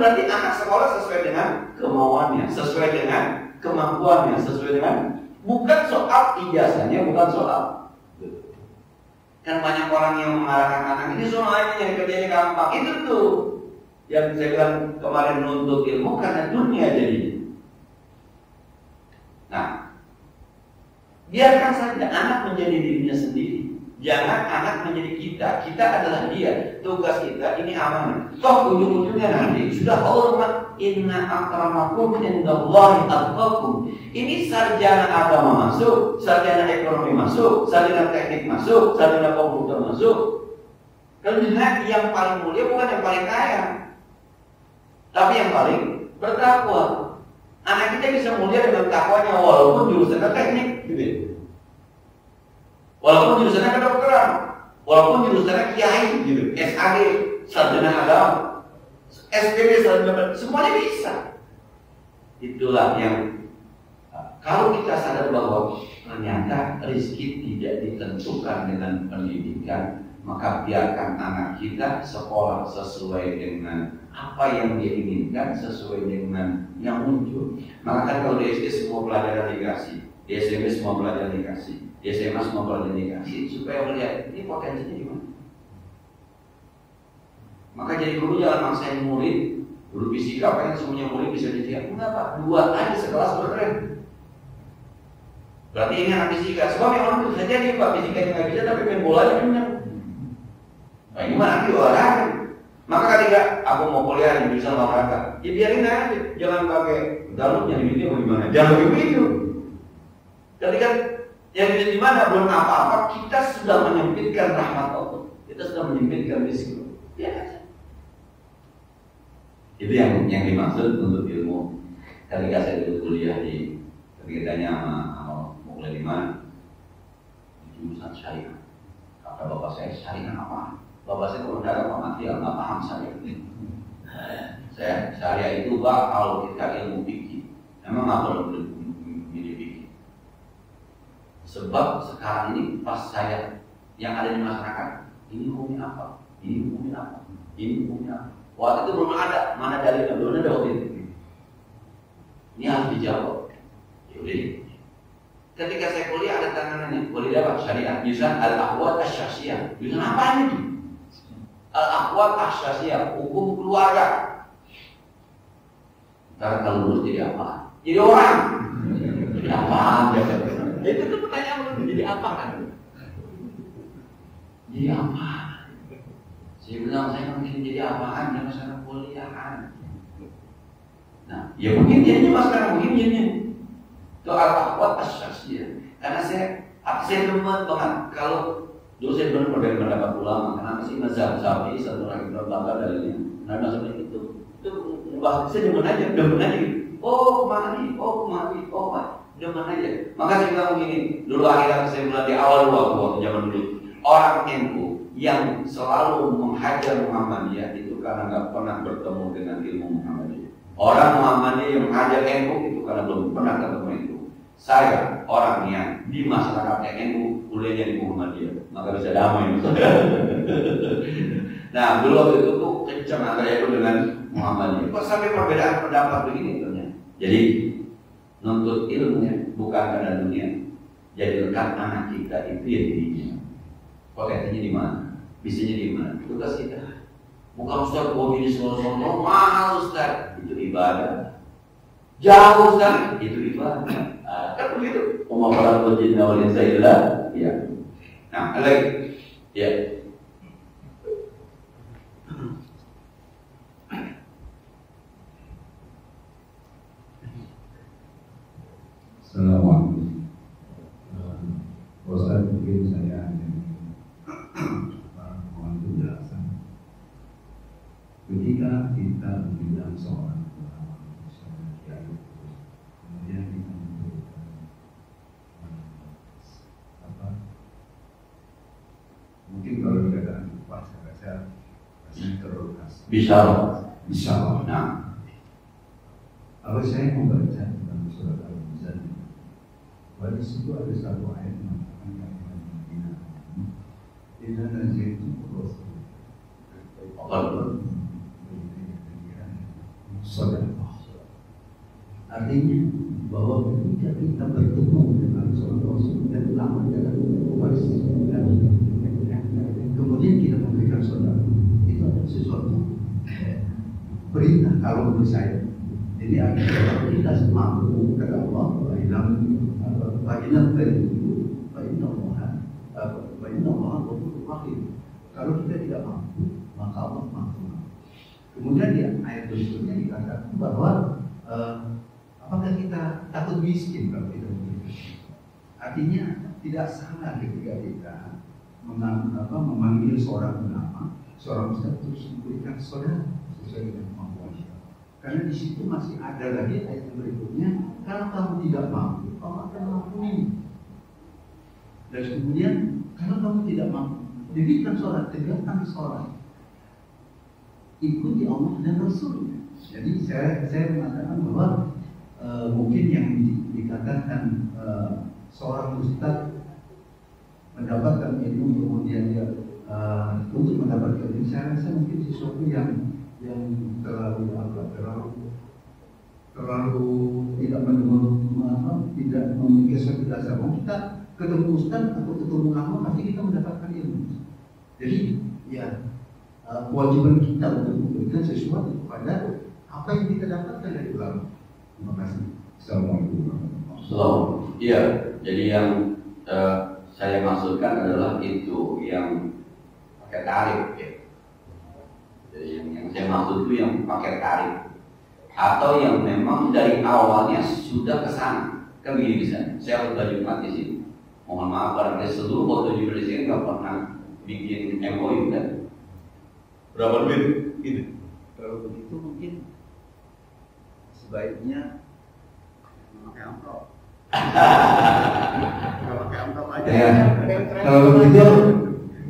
berarti anak sekolah sesuai dengan kemauannya, sesuai dengan kemampuannya, sesuai dengan, bukan soal ijazahnya, bukan soal. Kan banyak orang yang mengarahkan anak ini semuanya jadi kerjanya gampang. Itu tuh yang saya bilang kemarin, nuntut ilmu karena dunia jadi. Nah, biarkan saja anak menjadi dirinya sendiri. Jangan anak menjadi kita. Kita adalah dia. Tugas kita ini amanah. Toh ujung-ujungnya nanti sudah hormat. Inna akramakum indallahi atqakum. Ini sarjana agama masuk, sarjana ekonomi masuk, sarjana teknik masuk, sarjana komputer masuk. Karena yang paling mulia bukan yang paling kaya, tapi yang paling bertakwa. Anak kita bisa mulia dengan takwanya walaupun jurusannya teknik, gitu. Walaupun jurusannya kedokteran, walaupun jurusannya kiai, gitu, SAG, sarjana agama, SPB, sarjana, semuanya bisa. Itulah yang kalau kita sadar bahwa ternyata rezeki tidak ditentukan dengan pendidikan, maka biarkan anak kita sekolah sesuai dengan apa yang dia inginkan, sesuai dengan yang muncul. Maka kan kalau di SD semua pelajaran dikasih, di SMP semua pelajaran dikasih, di SMA semua pelajaran dikasih, supaya melihat ini potensinya gimana. Maka jadi guru jangan maksain murid. Guru fisika pengen semuanya murid bisa dilihat. Enggak Pak, 2 aja sekelas berkeren. Berarti ini anak fisika. Sebab yang orang bisa jadi Pak, fisikanya nggak bisa tapi main bolanya benar. Nah ini mah nanti olahraga. Maka ketika aku mau kuliah di jurusan olahraga, ya biarin aja, jangan pakai galuknya di video gimana. Jangan pakai video. Ketika yang di mana belum apa-apa, kita sudah menyempitkan rahmat Allah. Kita sudah menyempitkan rezeki. Ya. Itu yang dimaksud untuk ilmu. Ketika saya dulu kuliah ketika tanya sama mau kuliah di mana, di jurusan syariah. Kata bapak saya, syariah apa? Bapak saya kalau dalam material nggak paham syariah. Saya syariah itu kalau kita ilmu fikih. Emang nggak perlu milih fikih. Sebab sekarang ini pas saya yang ada di masyarakat, ini hukumnya apa? Ini hukumnya apa? Ini hukumnya apa? Waktu itu belum ada, mana dalilnya, belum ada waktu itu. Ini harus dijawab. Jadi, ketika saya kuliah ada tanganannya, kuliah apa? Syariah, jurusan al-ahwat asy-syakhsiyah. Jurusan apa itu? Al-ahwat asy-syakhsiyah, hukum keluarga. Ntar kalau lulus jadi apa? Jadi orang. Jadi apa? Itu tuh pertanyaan, jadi apa kan? Jadi apa? Saya bilang, saya mungkin jadi apaan, jangan masalah kuliahan. Nah, ya mungkin jadinya masalah, mungkin jadinya itu al-ahwat asy-syakhsiyah. Karena saya demen banget kalau dulu saya benar berbeda pendapat ulama. Kenapa sih mazhab Syafi'i satu lagi berbangga dalilnya? Nah, maksudnya itu saya demen aja gitu. Oh kemari, demen aja. Maka saya bilang begini, dulu akhirnya saya bilang di awal waktu zaman dulu, orang NU yang selalu menghajar Muhammadiyah itu karena nggak pernah bertemu dengan ilmu Muhammadiyah. Orang Muhammadiyah yang menghajar NU itu karena belum pernah ketemu itu. Saya orang yang di masyarakat NU kuliahnya di Muhammadiyah, maka bisa damai. Nah dulu waktu itu tuh kencang antara itu dengan Muhammadiyah. Kok sampai perbedaan pendapat begini ternyata. Jadi nuntut ilmu bukan karena dunia. Jadikan anak kita itu ya dirinya. Potensinya di mana? Bisanya di mana? Tugas kita. Bukan Ustaz, ini solo-solo, mahal Ustaz. Itu ibadah. Jauh Ustaz, itu ibadah. Kan begitu. Pemaparan wajibnya wal insaillah. Ya. Nah, lagi. Ya. Assalamualaikum. Ustaz, mungkin saya mohon penjelasan. Ketika kita membimbing seorang ulama, misalnya kiai, kemudian kita memberikan mungkin kalau dikatakan pas saya rasanya terlalu kasar. Bisa. Nah, kalau saya membaca dalam surat Al-Muzzammil, pada situ ada satu ayat yang mengatakan kalimat Madinah ini tidak nazil itu Rasul. sedekah. Artinya bahwa ketika kita bertemu dengan seorang Rasul dan ulama dalam umat Islam, kemudian kita memberikan sedekah, itu adalah sesuatu perintah kalau menurut saya. Jadi kalau kita mampu kata Allah, kalau kita tidak mampu, maka Allah mampu. Kemudian di ayat berikutnya dikatakan bahwa apakah kita takut miskin kalau kita begitu? Artinya tidak salah ketika kita memanggil seorang ulama, seorang ustaz terus memberikan saudara sesuai dengan kemampuan kita. Karena di situ masih ada lagi ayat berikutnya, kalau kamu tidak mampu, kamu akan mampuin. Dan kemudian kalau kamu tidak mampu, dirikan sholat, tegakkan sholat, ikuti Allah dan Rasulnya. Jadi saya mengatakan bahwa mungkin yang dikatakan seorang ustaz mendapatkan ilmu kemudian dia untuk mendapatkan ilmu, saya rasa mungkin sesuatu yang terlalu tidak tidak memiliki suatu dasar. Kita ketemu ustaz atau ketemu ulama pasti kita mendapatkan ilmu. Jadi ya kewajiban kita untuk memberikan sesuatu kepada apa yang kita dapatkan dari ulama. Terima kasih. Assalamualaikum. Iya, jadi yang saya maksudkan adalah itu yang pakai tarif ya. Jadi yang saya maksud itu yang pakai tarif atau yang memang dari awalnya sudah kesana. Kan begini misalnya, saya khutbah Jumat di sini. Mohon maaf karena seluruh khutbah Jumat di sini nggak pernah bikin MOU kan. Berapa duit? Gitu. Kalau begitu mungkin sebaiknya memakai amplop. Kalau pakai amplop aja. Ya. Kalau begitu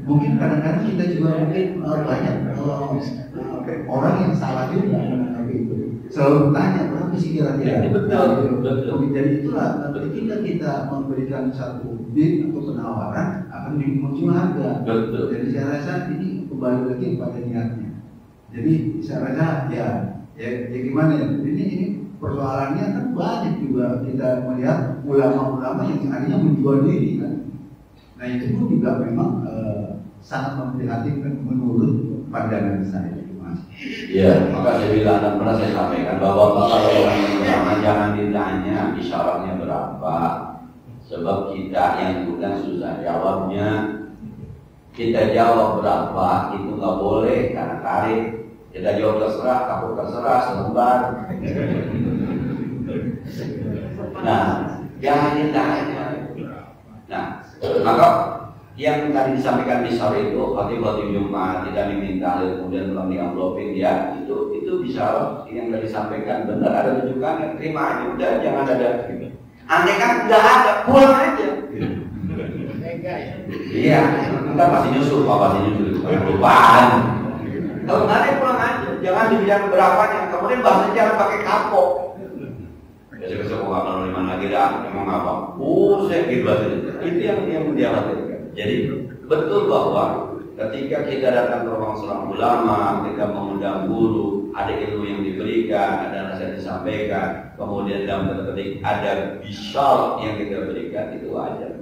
mungkin kadang-kadang kita juga mungkin banyak orang yang salah juga selalu bertanya berapa sih kira-kira. Betul. Jadi itulah ketika kita memberikan satu bid atau penawaran akan muncul harga. Betul. Jadi saya rasa ini kembali lagi pada niatnya. Jadi saya rasa ya gimana ya? Ini persoalannya kan banyak juga kita melihat ulama-ulama yang akhirnya menjual diri kan. Nah itu pun juga memang sangat memprihatinkan menurut pandangan saya. Ya, maka saya bilang dan pernah saya sampaikan bahwa kalau orang yang beramal jangan ditanya isyaratnya berapa, sebab kita yang bukan susah jawabnya. Kita jawab berapa itu nggak boleh karena tarif. Kita jawab terserah, kapur terserah, selembar. Nah, jangan ditanya. Nah, maka yang tadi disampaikan di sore itu khotib-khotib Jumat tidak diminta kemudian pulang diamplopin ya itu bisa yang tadi disampaikan benar ada rujukan terima aja udah jangan ada andai kan nggak ada pulang aja iya entar pasti nyusul kelupaan kalau nggak ada pulang aja jangan dibilang berapanya kemudian bahasa jangan pakai kapok besok nggak kalau di mana lagi dah emang apa saya gitu itu yang dia khawatirkan. Jadi betul bahwa ketika kita datang ke ruang seorang ulama, kita mengundang guru, ada ilmu yang diberikan, ada nasihat disampaikan, kemudian dalam tanda petik ada bisyar yang kita berikan, itu wajar.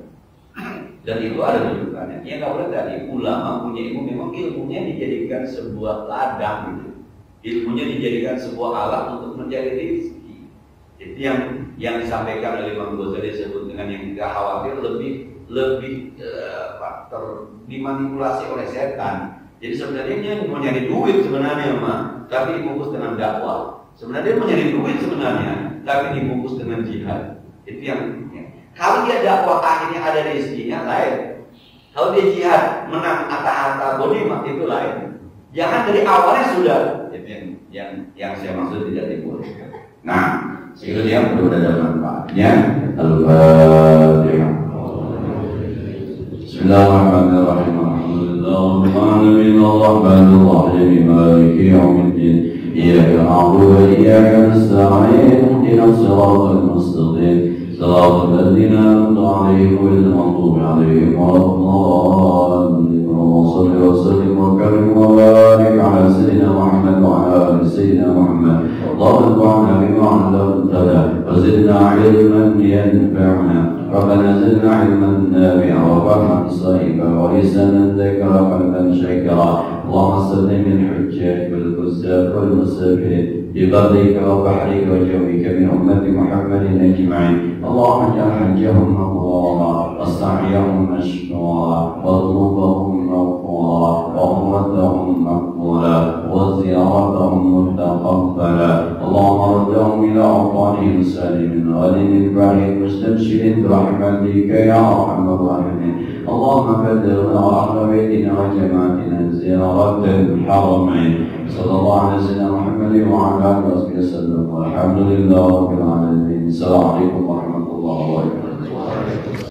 Dan itu ada rujukannya. Ya nggak boleh tadi ulama punya ilmu, memang ilmunya dijadikan sebuah ladang, gitu. Ilmunya dijadikan sebuah alat untuk mencari rezeki. Itu yang disampaikan oleh Imam Ghazali disebut dengan yang kita khawatir lebih dimanipulasi oleh setan. Jadi sebenarnya dia mau nyari duit sebenarnya mah, tapi dibungkus dengan dakwah. Sebenarnya dia mau nyari duit sebenarnya, tapi dibungkus dengan jihad. Itu yang kalau dia dakwah akhirnya ada rezekinya lain. Kalau dia jihad menang harta ghanimah itu lain. Jangan dari awalnya sudah. Itu yang saya maksud tidak dibolehkan. Nah, itu yang perlu ada manfaatnya. Al-Fatihah. Bismillahirrahmanirrahim. Alhamdulillahirrahmanirrahim. Maliki yawmiddin. Iyyaka na'budu wa iyyaka nasta'in. Ihdinas siratal mustaqim. Siratal ladzina an'amta 'alaihim ghairil maghdubi 'alaihim waladdallin. Allahumma shalli wa sallim wa barik wa barik 'ala sayyidina Muhammad wa 'ala ali sayyidina Muhammad. اللهم انفعنا بما علمتنا وزدنا علما ينفعنا ربنا زدنا علما نافعا وفهما صائبا ولسانا ذكرا وقلبا شاكرا اللهم استخدم الحجاج والكذاب والمسافرين ببرك وبحرك وجوك من أمة محمد أجمعين اللهم اجعل حجهم مبرورا وسعيهم مشكورا وذنوبهم مغفورا وأمواتهم مقبولا وزيارتهم متقبلا اللهم ردهم إلى أوطانهم سالمين غنم بعيد مستبشر برحمتك يا أرحم الراحمين اللهم بلغنا أهل بيتنا وجماعتنا زيارة الحرمين صلى الله على سيدنا محمد وعلى آله وصحبه وسلم والحمد لله رب العالمين. السلام عليكم ورحمة الله وبركاته.